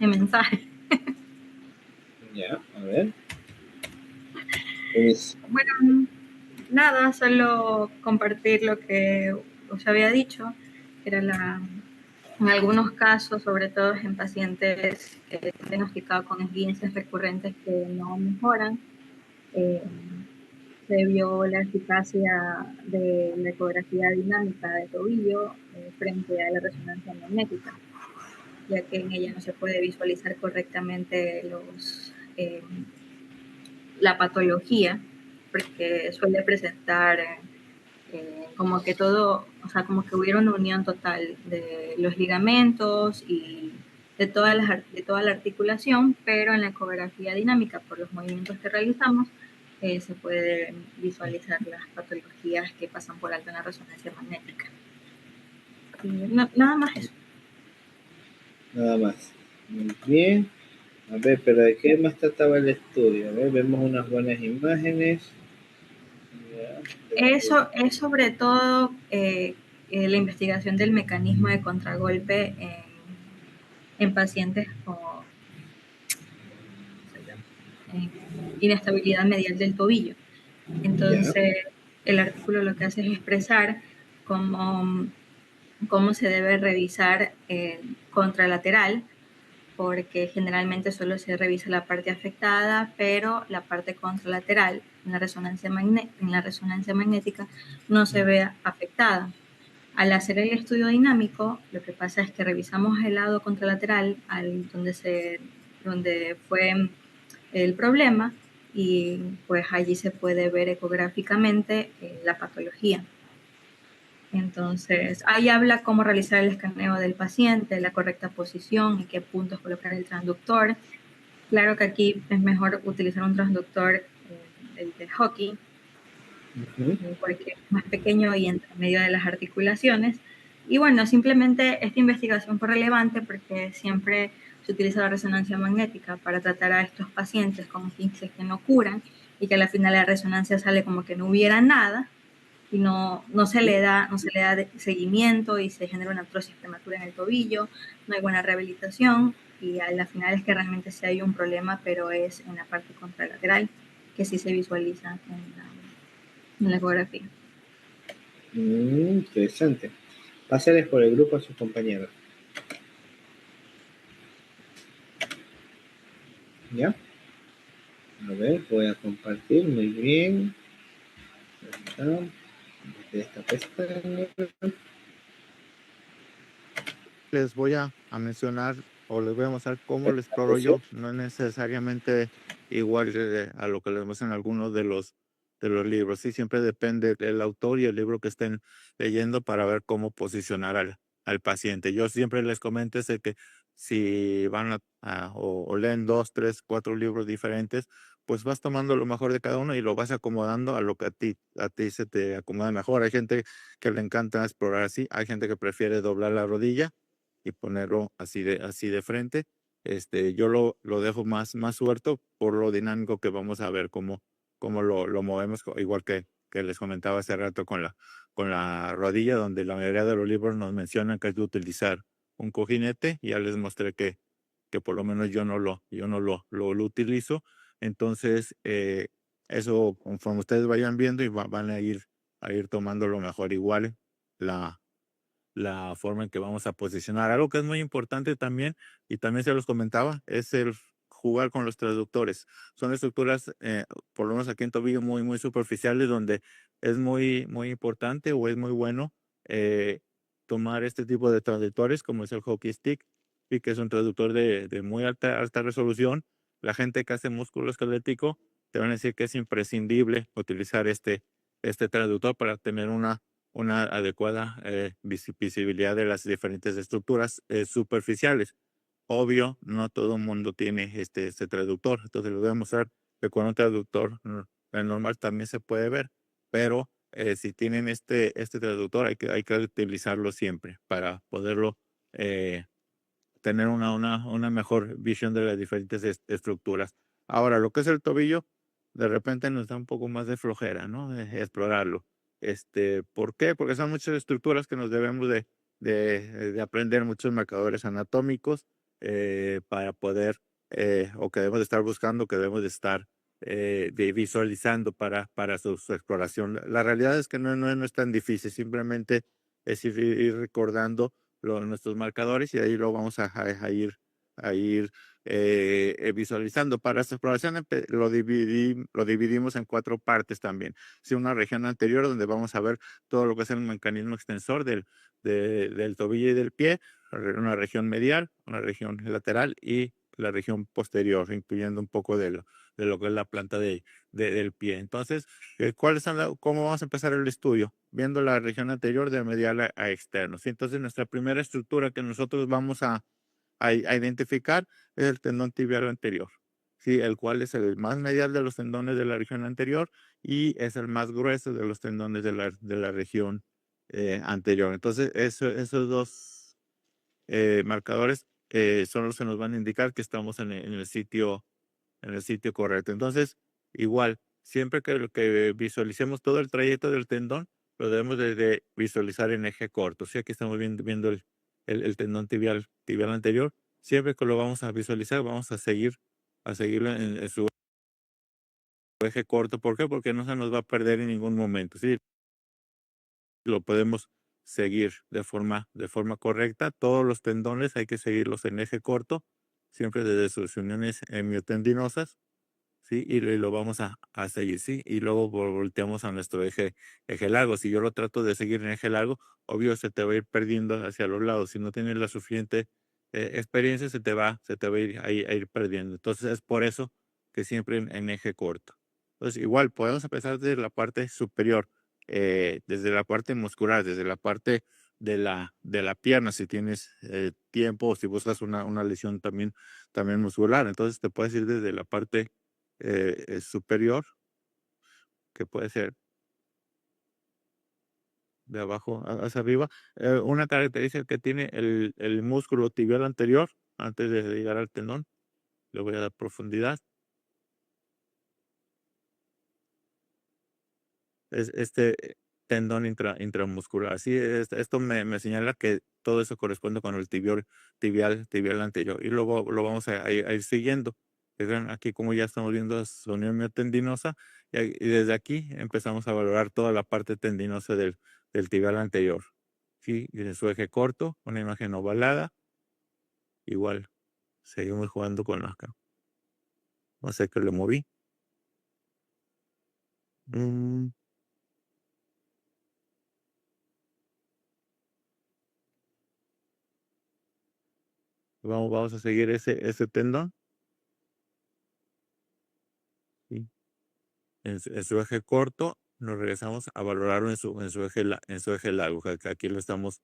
mensaje. Ya, a ver. Bueno, nada, solo compartir lo que os había dicho. Era en algunos casos, sobre todo en pacientes diagnosticados con esguinces recurrentes que no mejoran, se vio la eficacia de la ecografía dinámica de tobillo frente a la resonancia magnética, ya que en ella no se puede visualizar correctamente la patología, porque suele presentar como que todo, o sea, como que hubiera una unión total de los ligamentos y de toda la articulación, pero en la ecografía dinámica, por los movimientos que realizamos, se puede visualizar las patologías que pasan por alta en la resonancia magnética. Y nada más eso. Nada más. Muy bien. A ver, pero ¿de qué más trataba el estudio? A ver, vemos unas buenas imágenes. Eso es sobre todo la investigación del mecanismo de contragolpe en pacientes con inestabilidad medial del tobillo. Entonces, el artículo lo que hace es expresar cómo se debe revisar contralateral, porque generalmente solo se revisa la parte afectada, pero la parte contralateral en la resonancia magnética no se ve afectada. Al hacer el estudio dinámico, lo que pasa es que revisamos el lado contralateral donde fue el problema y pues allí se puede ver ecográficamente la patología. Entonces, ahí habla cómo realizar el escaneo del paciente, la correcta posición, en qué puntos colocar el transductor. Claro que aquí es mejor utilizar un transductor, el de hockey, porque es más pequeño y entre medio de las articulaciones. Y bueno, simplemente esta investigación fue relevante porque siempre se utiliza la resonancia magnética para tratar a estos pacientes con esguinces que no curan y que al final la resonancia sale como que no hubiera nada y no se le da seguimiento y se genera una artrosis prematura en el tobillo, no hay buena rehabilitación y a la final es que realmente sí hay un problema, pero es en la parte contralateral que sí se visualiza en la ecografía. Interesante. Páseles por el grupo a sus compañeros. ¿Ya? A ver, voy a compartir. Muy bien. Desde esta pestaña. Les voy a mencionar o les voy a mostrar cómo lo exploro yo. No es necesariamente igual a lo que les muestran algunos de los libros. Sí, siempre depende del autor y el libro que estén leyendo para ver cómo posicionar al paciente. Yo siempre les comento es de que si van o leen 2, 3, 4 libros diferentes, pues vas tomando lo mejor de cada uno y lo vas acomodando a lo que a ti se te acomoda mejor. Hay gente que le encanta explorar así, hay gente que prefiere doblar la rodilla y ponerlo así de frente. Yo lo dejo más suelto por lo dinámico que vamos a ver cómo lo movemos, igual que les comentaba hace rato con la rodilla, donde la mayoría de los libros nos mencionan que hay que utilizar un cojinete. Ya les mostré que por lo menos yo no lo utilizo. Entonces, Eso, conforme ustedes vayan viendo y van a ir tomando lo mejor. Igual la forma en que vamos a posicionar. Algo que es muy importante también, y también se los comentaba, es el jugar con los traductores. Son estructuras, por lo menos aquí en tobillo, muy superficiales, donde es muy importante o es muy bueno tomar este tipo de traductores, como es el hockey stick, y que es un traductor de muy alta resolución. La gente que hace músculo esquelético te van a decir que es imprescindible utilizar este traductor para tener una adecuada visibilidad de las diferentes estructuras superficiales. Obvio, no todo el mundo tiene este traductor, entonces les voy a mostrar que con un traductor normal también se puede ver, pero si tienen este traductor hay que utilizarlo siempre para poderlo tener una mejor visión de las diferentes estructuras. Ahora, lo que es el tobillo, de repente nos da un poco más de flojera, ¿no? Explorarlo. ¿Por qué? Porque son muchas estructuras que nos debemos de aprender, muchos marcadores anatómicos para poder, o que debemos de estar buscando, que debemos de estar visualizando para su exploración. La realidad es que no es tan difícil, simplemente es ir recordando nuestros marcadores y ahí lo vamos a ir visualizando. Para esta exploración lo dividimos en 4 partes también. Sí, una región anterior donde vamos a ver todo lo que es el mecanismo extensor del tobillo y del pie, una región medial, una región lateral y la región posterior, incluyendo un poco de lo que es la planta del pie. Entonces, ¿cómo vamos a empezar el estudio? Viendo la región anterior de medial a externo. ¿Sí? Entonces, nuestra primera estructura que nosotros vamos a identificar es el tendón tibial anterior, ¿sí? El cual es el más medial de los tendones de la región anterior y es el más grueso de los tendones de la región anterior. Entonces, esos dos marcadores son los que nos van a indicar que estamos en el sitio correcto. Entonces, igual, siempre que visualicemos todo el trayecto del tendón, lo debemos de visualizar en eje corto. Si aquí estamos viendo el tendón tibial anterior, siempre que lo vamos a visualizar, vamos a seguirlo en su eje corto. ¿Por qué? Porque no se nos va a perder en ningún momento. Sí, lo podemos seguir de forma correcta. Todos los tendones hay que seguirlos en eje corto, siempre desde sus uniones hemiotendinosas. ¿Sí? Y lo vamos a seguir, ¿sí? Y luego volteamos a nuestro eje largo. Si yo lo trato de seguir en eje largo, obvio se te va a ir perdiendo hacia los lados. Si no tienes la suficiente experiencia, se te va a a ir perdiendo. Entonces es por eso que siempre en eje corto. Entonces igual podemos empezar desde la parte superior, desde la parte muscular, desde la parte de la pierna, si tienes tiempo o si buscas una lesión también muscular. Entonces te puedes ir desde la parte superior, que puede ser de abajo hacia arriba. Una característica que tiene el músculo tibial anterior, antes de llegar al tendón, le voy a dar profundidad, es este tendón intramuscular. Así es, esto me señala que todo eso corresponde con el tibial anterior. Y luego lo vamos a ir siguiendo. Vean aquí como ya estamos viendo su unión miotendinosa y desde aquí empezamos a valorar toda la parte tendinosa del tibial anterior. ¿Sí? Y de su eje corto, una imagen ovalada. Igual, seguimos jugando con la acá. No sé qué le moví. Mm, vamos a seguir ese tendón. ¿Sí? En su eje corto, nos regresamos a valorarlo en su eje largo, que aquí lo estamos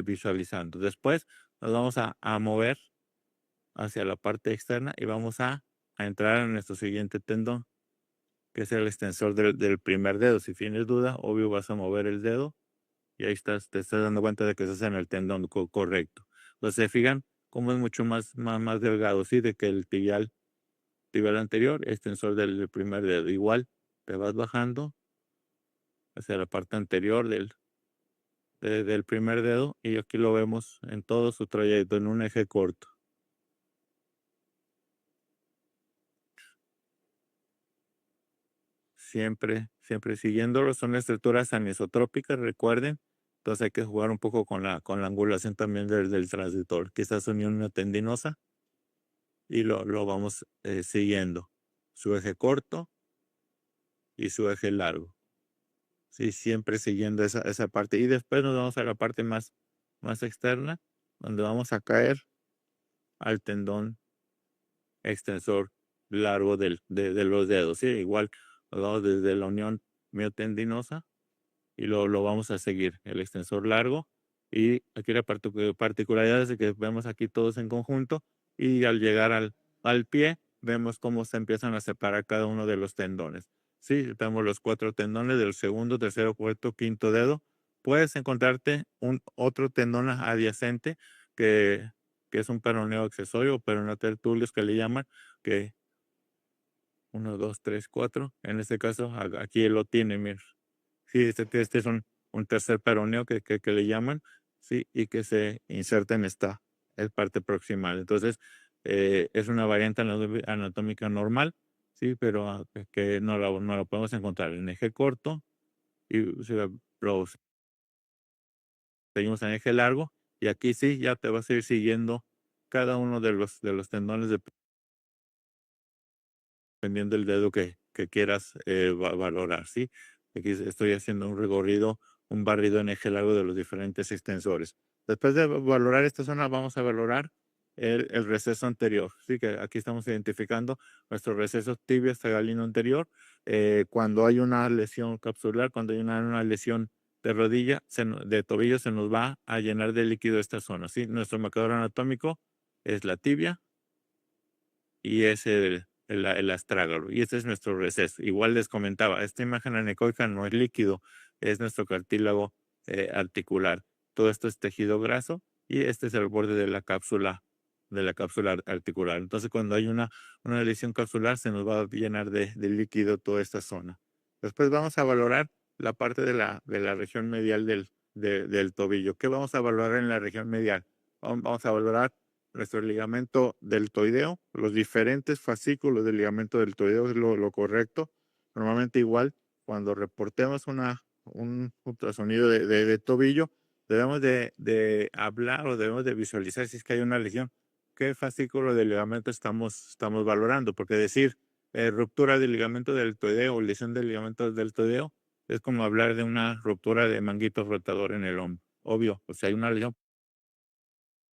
visualizando. Después nos vamos a mover hacia la parte externa y vamos a entrar en nuestro siguiente tendón, que es el extensor del primer dedo. Si tienes duda, obvio vas a mover el dedo y ahí te estás dando cuenta de que estás en el tendón correcto. Entonces, se fijan cómo es mucho más delgado, ¿sí? De que el tibial anterior, extensor del primer dedo. Igual, te vas bajando hacia la parte anterior del primer dedo y aquí lo vemos en todo su trayecto, en un eje corto. siempre siguiéndolo. Son estructuras anisotrópicas, recuerden. Entonces hay que jugar un poco con la angulación también del transductor. Quizás unión una tendinosa y lo vamos siguiendo. Su eje corto y su eje largo. Sí, siempre siguiendo esa parte. Y después nos vamos a la parte más externa, donde vamos a caer al tendón extensor largo de los dedos. ¿Sí? Igual nos vamos desde la unión miotendinosa y lo vamos a seguir, el extensor largo. Y aquí la particularidad es que vemos aquí todos en conjunto y al llegar al pie vemos cómo se empiezan a separar cada uno de los tendones. Sí, tenemos los 4 tendones del segundo, tercero, cuarto, quinto dedo. Puedes encontrarte otro tendón adyacente que es un peroneo accesorio o peroneo tertulius que le llaman, que 1, 2, 3, 4. En este caso, aquí lo tiene, mira. Sí, este es un tercer peroneo que le llaman, sí, y que se inserta en esta parte proximal. Entonces, es una variante anatómica normal, sí, pero que no la podemos encontrar en eje corto y lo seguimos en eje largo. Y aquí sí, ya te vas a ir siguiendo cada uno de los tendones dependiendo del dedo que quieras valorar, ¿sí? Aquí estoy haciendo un barrido en eje largo de los diferentes extensores. Después de valorar esta zona, vamos a valorar el receso anterior, ¿sí? Que aquí estamos identificando nuestro receso tibio estagalino anterior. Cuando hay una lesión capsular, cuando hay una lesión de rodilla, de tobillo, se nos va a llenar de líquido esta zona, ¿sí? Nuestro marcador anatómico es la tibia y es el astrágalo. Y este es nuestro receso. Igual les comentaba, esta imagen anecoica no es líquido, es nuestro cartílago articular. Todo esto es tejido graso y este es el borde de la cápsula articular. Entonces, cuando hay una lesión capsular, se nos va a llenar de líquido toda esta zona. Después vamos a valorar la parte de la región medial del tobillo. ¿Qué vamos a valorar en la región medial? Vamos a valorar nuestro ligamento deltoideo, los diferentes fascículos del ligamento deltoideo es lo correcto. Normalmente igual, cuando reportemos un ultrasonido de tobillo, debemos de hablar o debemos de visualizar si es que hay una lesión, qué fascículo del ligamento estamos valorando, porque decir ruptura del ligamento deltoideo o lesión del ligamento deltoideo es como hablar de una ruptura de manguito rotador en el hombro. Obvio, o sea, hay una lesión,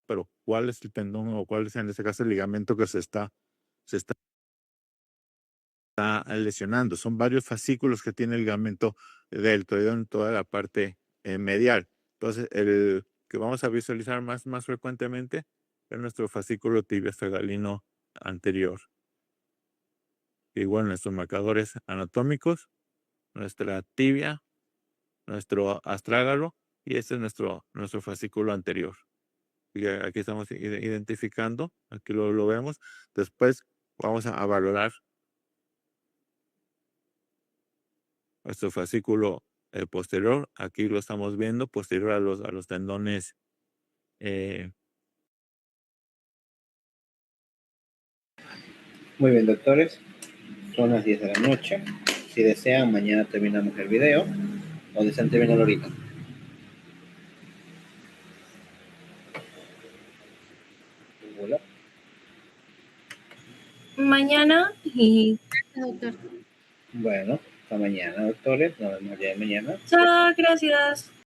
pero ¿cuál es el tendón o cuál es en este caso el ligamento que se está lesionando? Son varios fascículos que tiene el ligamento deltoideo en toda la parte medial. Entonces, el que vamos a visualizar más frecuentemente es nuestro fascículo tibioestagalino anterior. Igual nuestros marcadores anatómicos, nuestra tibia, nuestro astrágalo y este es nuestro fascículo anterior. Y aquí estamos identificando, aquí lo vemos. Después vamos a valorar nuestro fascículo posterior. Aquí lo estamos viendo, posterior a los tendones. Muy bien, doctores. Son las 10 de la noche. Si desean, mañana terminamos el video. ¿O desean terminarlo ahorita? Hola. Mañana y Doctor. Bueno, hasta mañana, doctores. Nos vemos ya mañana. chao, gracias.